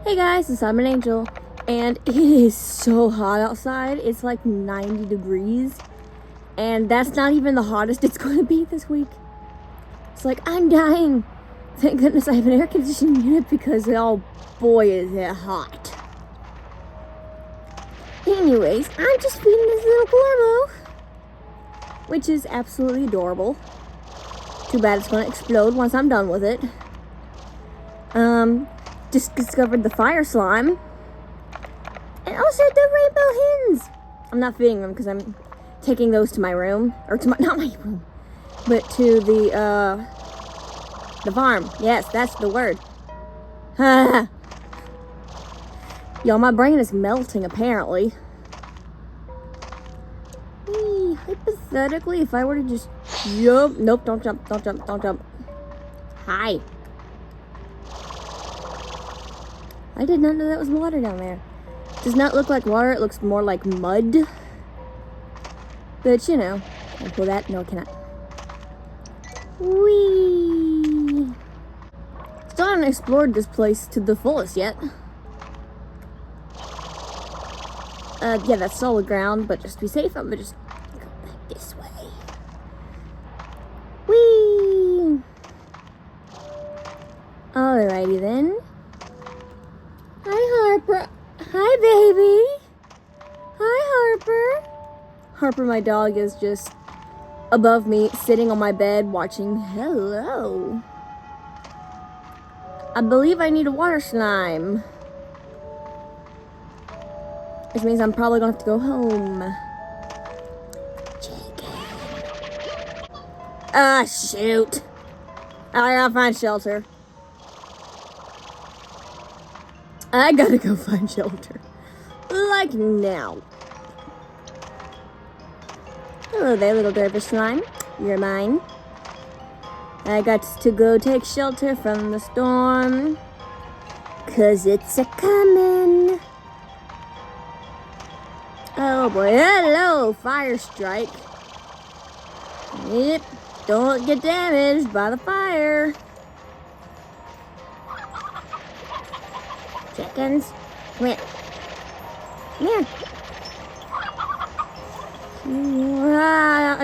Hey guys, it's I'm an Angel, and it is so hot outside. It's like 90 degrees, and that's not even the hottest it's going to be this week. It's like, I'm dying. Thank goodness I have an air conditioning unit because, oh boy, is it hot. Anyways, I'm just feeding this little Gormo, which is absolutely adorable. Too bad it's going to explode once I'm done with it. Just discovered the fire slime. And also the rainbow hens. I'm not feeding them because I'm taking those to my room. Or to my, not my room, but to the farm. Yes, that's the word. Y'all, my brain is melting apparently. Hypothetically, if I were to just jump. Nope, don't jump, don't jump, don't jump. Hi. I did not know that was water down there. Does not look like water, it looks more like mud. But you know, can I pull that? No, I cannot. Whee! Still haven't explored this place to the fullest yet. Yeah, that's solid ground, but just to be safe, I'm gonna just go back this way. Whee! Alrighty then. Hi, Harper. Hi, baby. Hi, Harper. Harper, my dog, is just above me, sitting on my bed, watching. Hello. I believe I need a water slime. Which means I'm probably going to have to go home. Chicken. Ah, shoot. I gotta find shelter. I gotta go find shelter. Like now. Hello there, little dervish slime. You're mine. I got to go take shelter from the storm. 'Cause it's a-comin'. Oh boy, hello, fire strike. Yep, don't get damaged by the fire. Chickens, come here. Come here.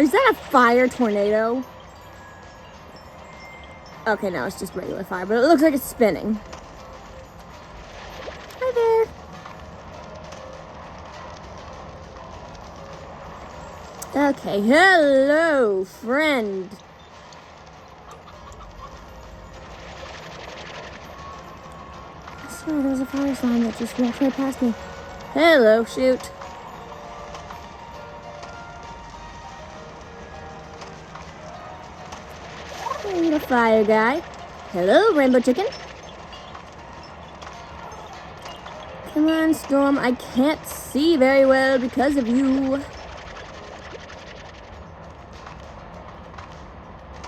Is that a fire tornado? Okay, no, it's just regular fire, but it looks like it's spinning. Hi there. Okay, hello, friend. I swear there was a fire slime that just walked right past me. Hello, shoot. Hey, the fire guy. Hello, rainbow chicken. Come on, Storm. I can't see very well because of you.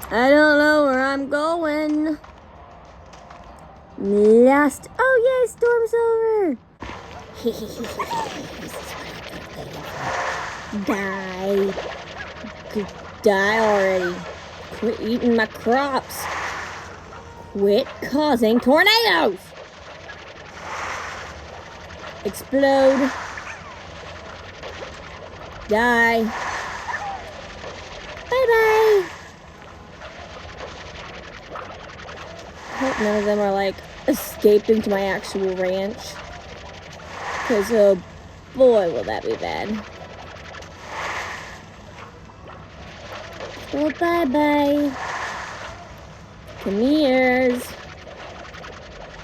I don't know where I'm going. Lost. Oh, yay, storm's over. Die. Die already. Quit eating my crops. Quit causing tornadoes. Explode. Die. Bye-bye. I hope none of them are like escaping to my actual ranch. Because, oh boy, will that be bad. Well, bye-bye. Come here.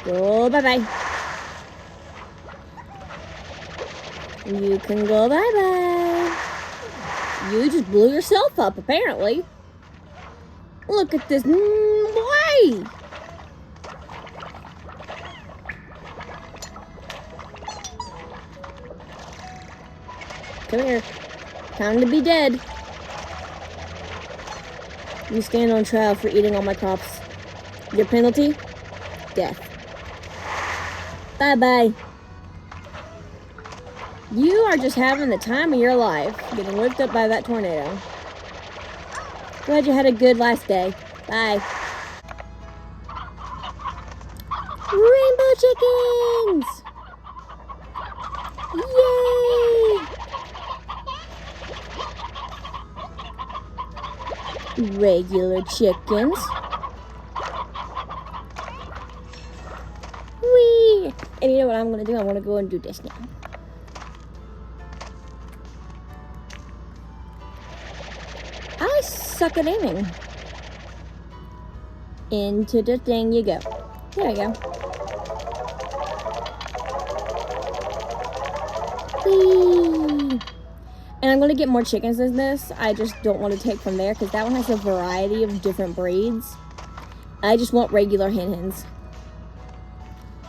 Go bye-bye. You can go bye-bye. You just blew yourself up, apparently. Look at this. Why? Come here. Time to be dead. You stand on trial for eating all my crops. Your penalty? Death. Bye-bye. You are just having the time of your life, getting whipped up by that tornado. Glad you had a good last day. Bye. Rainbow chickens! Yay! Regular chickens. Whee! And you know what I'm gonna do? I wanna go and do this now. I suck at aiming. Into the thing you go. There we go. Whee! And I'm gonna get more chickens than this. I just don't want to take from there because that one has a variety of different breeds. I just want regular hens.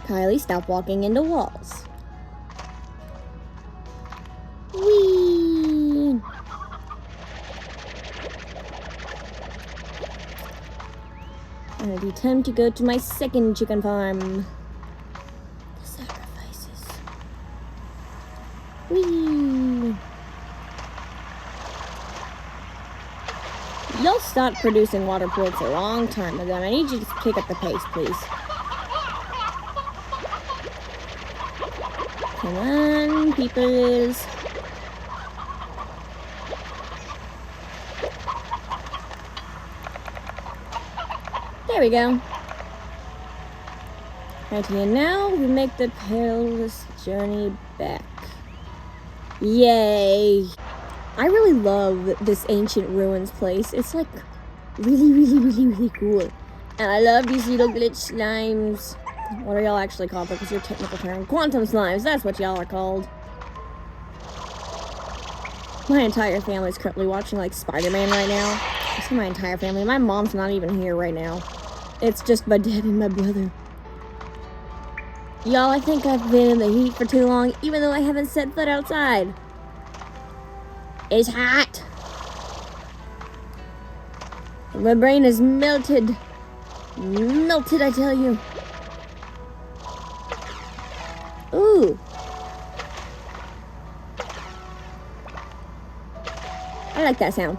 Kylie, stop walking into walls. Whee! It'll be time to go to my second chicken farm. The sacrifices. Whee! Y'all stopped producing water plants a long time ago. I need you to kick up the pace, please. Come on, peoples. There we go. Right here now, we make the perilous journey back. Yay! I really love this ancient ruins place. It's like really cool. And I love these little glitch slimes. What are y'all actually called? Because your technical term. Quantum slimes, that's what y'all are called. My entire family is currently watching like Spider-Man right now. I say my entire family. My mom's not even here right now. It's just my dad and my brother. Y'all, I think I've been in the heat for too long, even though I haven't set foot outside. It's hot. My brain is melted. Melted, I tell you. Ooh. I like that sound.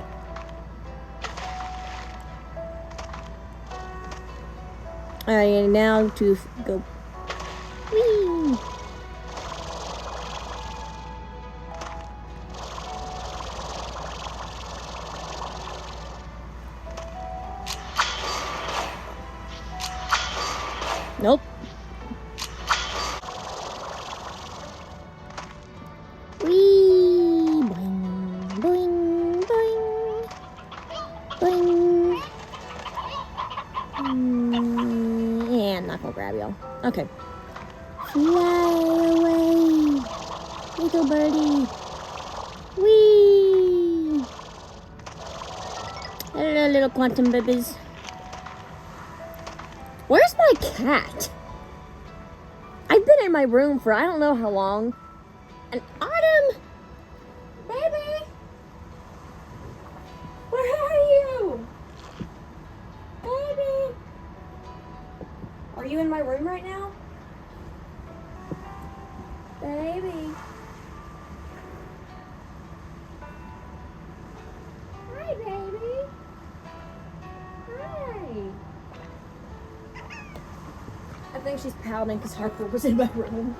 Alright, now to go. Whee! Nope. Whee! Boing, boing, boing. Boing. Yeah, I'm not gonna grab y'all. Okay. Fly away, little birdie. Whee! Hello, little quantum babies. Where's my cat? I've been in my room for I don't know how long. And Autumn! Baby! Where are you? Baby! Are you in my room right now? Baby. Hi, baby. Hi. I think she's pouting because Harper was in my room.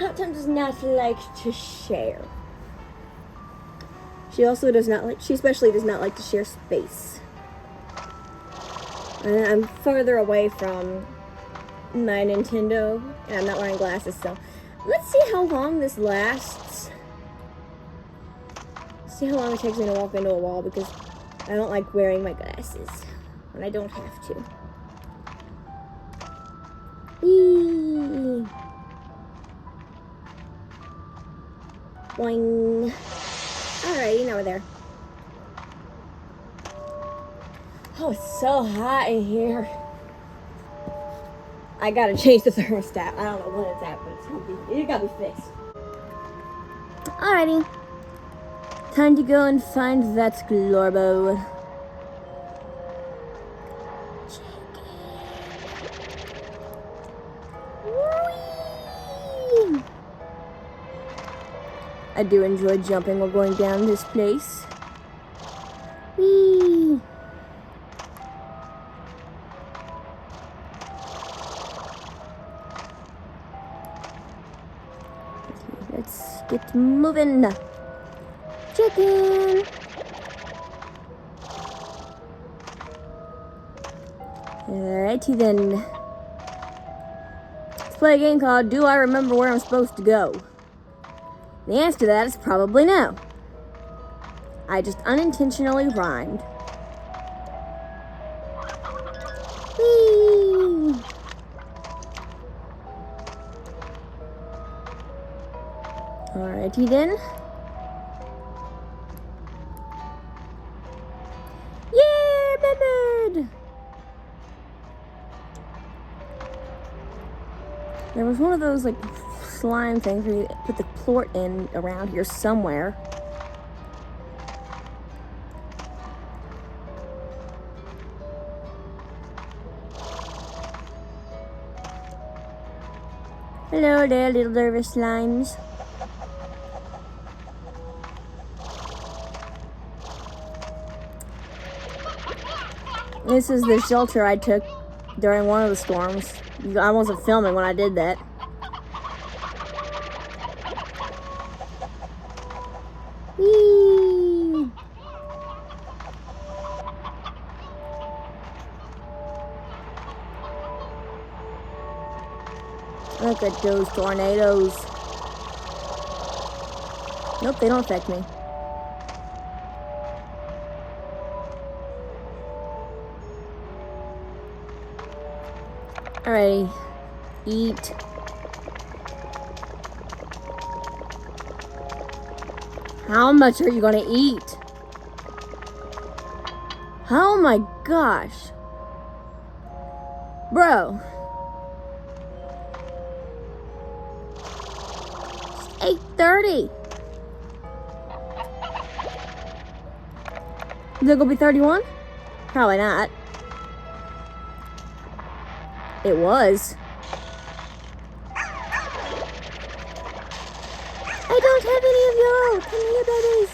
Autumn does not like to share. She especially does not like to share space. And I'm further away from my Nintendo, and I'm not wearing glasses, so let's see how long this lasts. See how long it takes me to walk into a wall, because I don't like wearing my glasses, and I don't have to. Whee! Boing. Alrighty, now we're there. Oh, it's so hot in here. I gotta change the thermostat. I don't know what it's at, but it gotta be fixed. Alrighty. Time to go and find that Glorbo. Whee! I do enjoy jumping while going down this place. Whee! let's get moving. Chicken. Alrighty then. Let's play a game called Do I Remember Where I'm Supposed to Go? The answer to that is probably no. I just unintentionally rhymed. Whee! Alrighty then. Yeah, remembered! There was one of those like slime things where you put the plort in around here somewhere. Hello there, little nervous slimes. This is the shelter I took during one of the storms. I wasn't filming when I did that. Whee! Look at those tornadoes. Nope, they don't affect me. Alrighty. Eat. How much are you gonna eat? Oh my gosh. Bro. It's 8:30. Is it gonna be 31? Probably not. It was. I don't have any of y'all. Come here, babies.